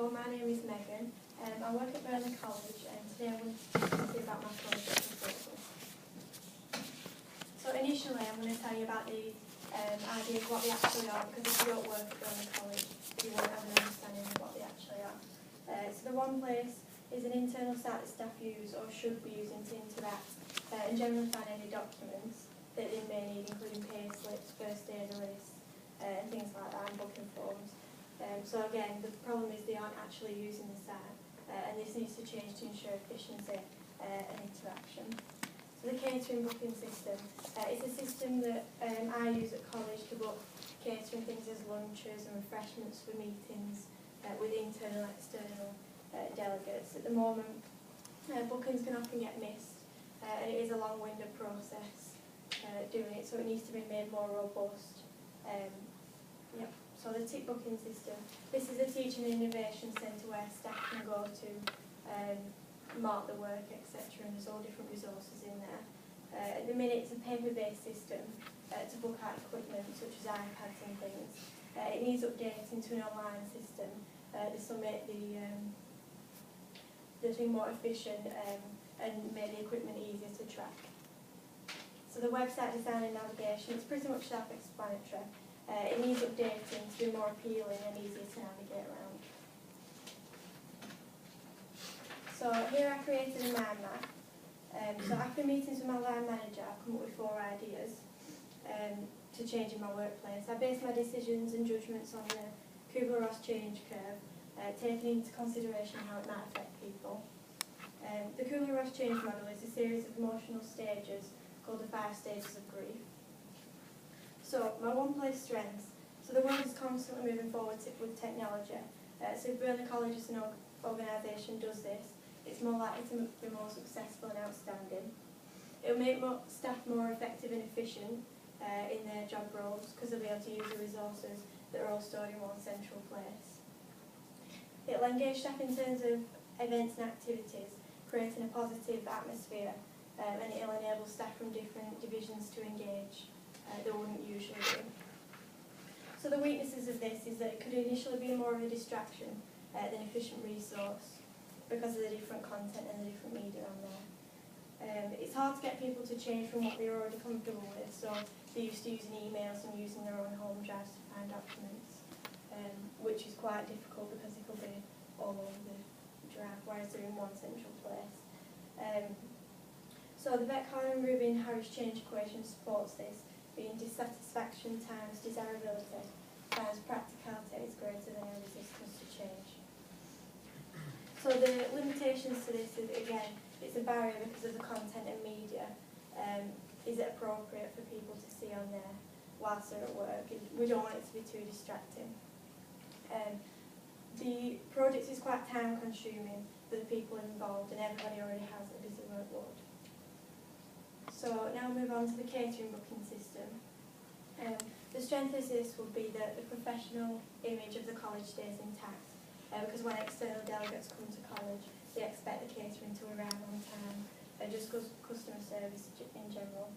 So my name is Megan. I work at Burnley College and today I'm going to talk to you about my project proposal. So initially I'm going to tell you about the idea of what they actually are, because if you don't work at Burnley College you won't have an understanding of what they actually are. So the One Place is an internal site that staff use or should be using to interact and generally find any documents that they may need, including pay slips, first aid lists, and things like that, and booking forms. So again, the problem is they aren't actually using the site, and this needs to change to ensure efficiency and interaction. So the catering booking system is a system that I use at college to book catering things as lunches and refreshments for meetings with internal and external delegates. At the moment, bookings can often get missed, and it is a long-winded process doing it, so it needs to be made more robust. So the TIP booking system, this is a teaching and innovation centre where staff can go to mark the work, etc., and there's all different resources in there. At the minute it's a paper-based system to book out equipment such as iPads and things. It needs updating to an online system. This will make the thing more efficient and make the equipment easier to track. So the website design and navigation, it's pretty much self-explanatory. It needs updating to be more appealing and easier to navigate around. So here I created a mind map. So after meetings with my line manager, I've come up with 4 ideas to change in my workplace. I base my decisions and judgments on the Kubler-Ross change curve, taking into consideration how it might affect people. The Kubler-Ross change model is a series of emotional stages called the 5 stages of grief. So my One Place strengths. So the world is constantly moving forward with technology. So if Burnley College as an organisation does this, it's more likely to be more successful and outstanding. It will make staff more effective and efficient in their job roles because they'll be able to use the resources that are all stored in one central place. It will engage staff in terms of events and activities, creating a positive atmosphere, and it will enable staff from different divisions to engage they wouldn't usually do. So the weaknesses of this is that it could initially be more of a distraction than efficient resource because of the different content and the different media on there. It's hard to get people to change from what they're already comfortable with, so they're used to using emails and using their own home drives to find documents, which is quite difficult because they could be all over the drive, whereas they're in one central place. So the Beck-Harlan-Rubin-Harris change equation supports this, being dissatisfaction times desirability times practicality is greater than a resistance to change. So the limitations to this is, again, it's a barrier because of the content and media. Is it appropriate for people to see on there whilst they're at work? We don't want it to be too distracting. The project is quite time consuming for the people involved, and everybody already has a busy workload. So now move on to the catering booking system. The strength of this would be that the professional image of the college stays intact, because when external delegates come to college, they expect the catering to arrive on time, and just customer service in general.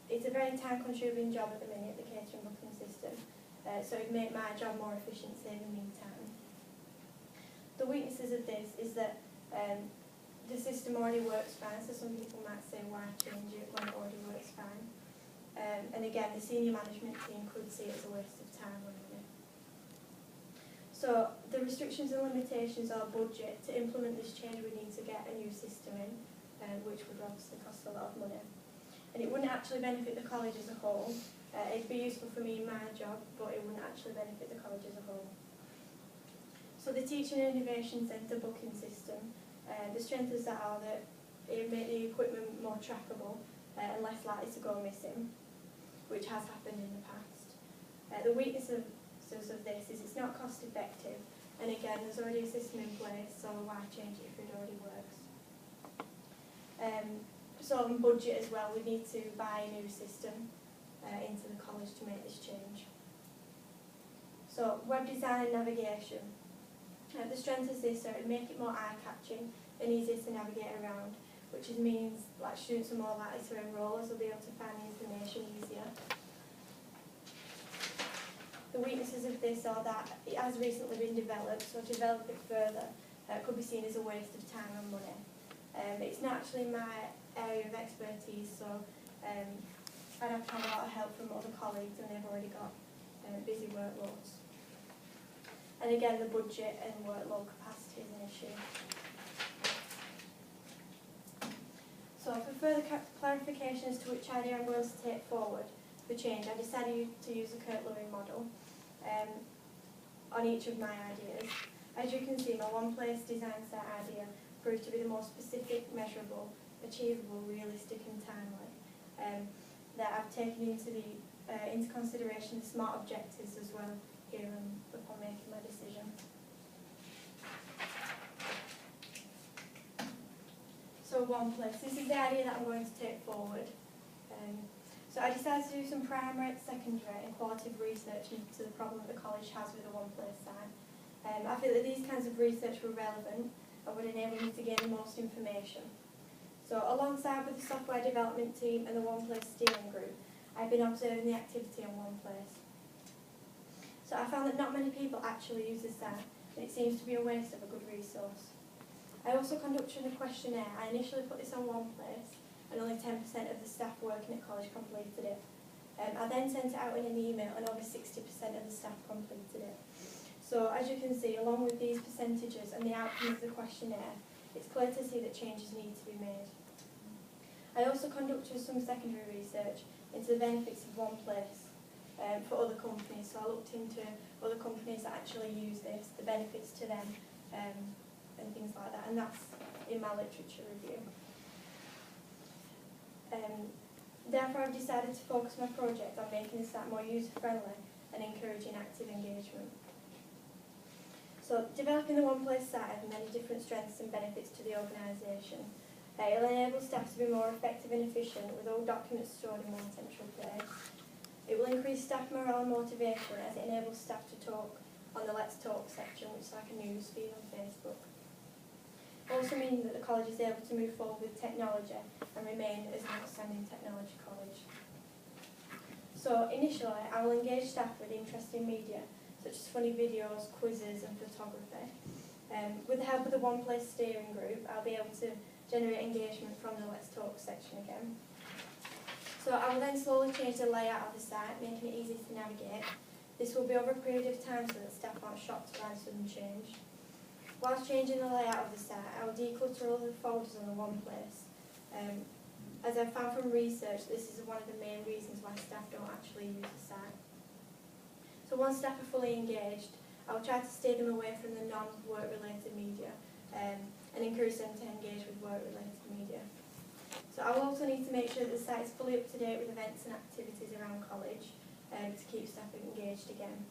It's a very time-consuming job at the minute, the catering booking system, so it would make my job more efficient, saving me time. The weaknesses of this is that the system already works fine, so some people might say why change it when it already works fine. And again, the senior management team could see it as a waste of time or money. So the restrictions and limitations are budget. To implement this change we need to get a new system in, which would obviously cost a lot of money. And it wouldn't actually benefit the college as a whole. It'd be useful for me in my job, but it wouldn't actually benefit the college as a whole. So the Teaching and Innovation Centre booking system, the strengths of that are that it would make the equipment more trackable and less likely to go missing, which has happened in the past. The weaknesses of this is it's not cost effective, and again there's already a system in place, so why change it if it already works? So on budget as well, we need to buy a new system into the college to make this change. So web design and navigation. The strengths of this are to make it more eye-catching and easier to navigate around, which means like students are more likely to enrol as they'll be able to find the information easier. The weaknesses of this are that it has recently been developed, so to develop it further could be seen as a waste of time and money. It's not actually my area of expertise, so I'd have to have a lot of help from other colleagues, and they've already got busy workloads. And again, the budget and workload capacity is an issue. So for further clarification as to which idea I'm going to take forward for change, I decided to use the Kurt-Lewin model on each of my ideas. As you can see, my one-place design set idea proved to be the most specific, measurable, achievable, realistic and timely. That I've taken into consideration the SMART objectives as well here upon making my decision. So one place, this is the idea that I'm going to take forward. So I decided to do some primary, secondary and qualitative research into the problem that the college has with the one place sign. I feel that these kinds of research were relevant and would enable me to gain the most information. So alongside with the software development team and the one place steering group, I've been observing the activity on one place. So I found that not many people actually use the site, and it seems to be a waste of a good resource. I also conducted a questionnaire. I initially put this on one place, and only 10% of the staff working at college completed it. I then sent it out in an email, and over 60% of the staff completed it. So as you can see, along with these percentages and the outcomes of the questionnaire, it's clear to see that changes need to be made. I also conducted some secondary research into the benefits of one place for other companies. So I looked into other companies that actually use this, the benefits to them, and things like that, and that's in my literature review. Therefore, I've decided to focus my project on making the site more user-friendly and encouraging active engagement. So, developing the One Place site has many different strengths and benefits to the organisation. It will enable staff to be more effective and efficient with all documents stored in one central place. It will increase staff morale and motivation as it enables staff to talk on the Let's Talk section, which is like a news feed on Facebook. Also meaning that the college is able to move forward with technology and remain as an outstanding technology college. So initially, I will engage staff with interesting media, such as funny videos, quizzes and photography. With the help of the One Place steering group, I'll be able to generate engagement from the Let's Talk section again. So I will then slowly change the layout of the site, making it easy to navigate. This will be over a period of time so that staff aren't shocked by the sudden change. Whilst changing the layout of the site, I will declutter all the folders on the One Place. As I've found from research, this is one of the main reasons why staff don't actually use the site. So once staff are fully engaged, I will try to steer them away from the non-work related media and encourage them to engage with work related media. So I will also need to make sure that the site is fully up to date with events and activities around college to keep staff engaged again.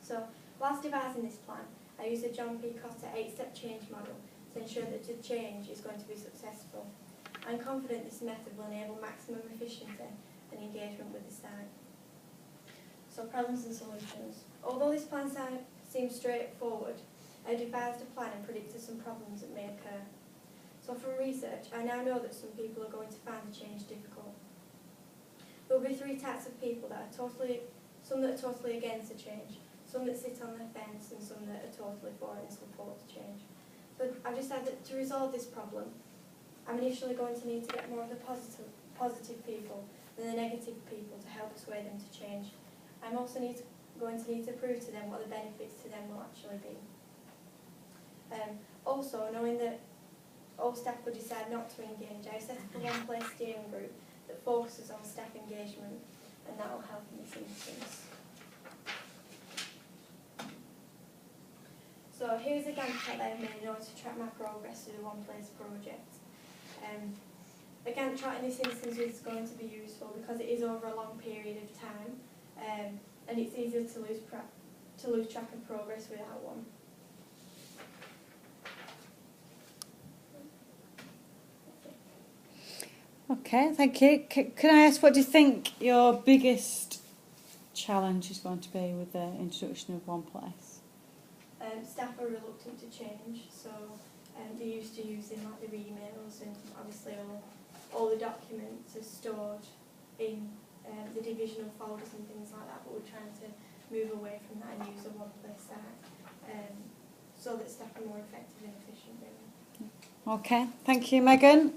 So whilst devising this plan, I used the John P. Cotter 8-step change model to ensure that the change is going to be successful. I'm confident this method will enable maximum efficiency and engagement with the site. So problems and solutions. Although this plan seems straightforward, I devised a plan and predicted some problems that may occur. So from research, I now know that some people are going to find the change difficult. There will be 3 types of people some that are totally against the change, some that sit on the fence and some that are totally for it and support the change. So I've decided that to resolve this problem, I'm initially going to need to get more of the positive people than the negative people to help sway them to change. I'm also going to need to prove to them what the benefits to them will actually be. Also, knowing that all staff would decide not to engage, I set up a One Place steering group that focuses on staff engagement, and that will help in this instance. So here's a Gantt chart that I've made in order to track my progress through the One Place project. A Gantt chart in this instance is going to be useful because it is over a long period of time, and it's easier to lose track of progress without one. Okay, thank you. Can I ask, what do you think your biggest challenge is going to be with the introduction of One Place? Staff are reluctant to change, so they're used to using like their emails, and obviously all the documents are stored in the divisional folders and things like that, but we're trying to move away from that and use a one-place site, so that staff are more effective and efficient, really. Okay, thank you, Megan.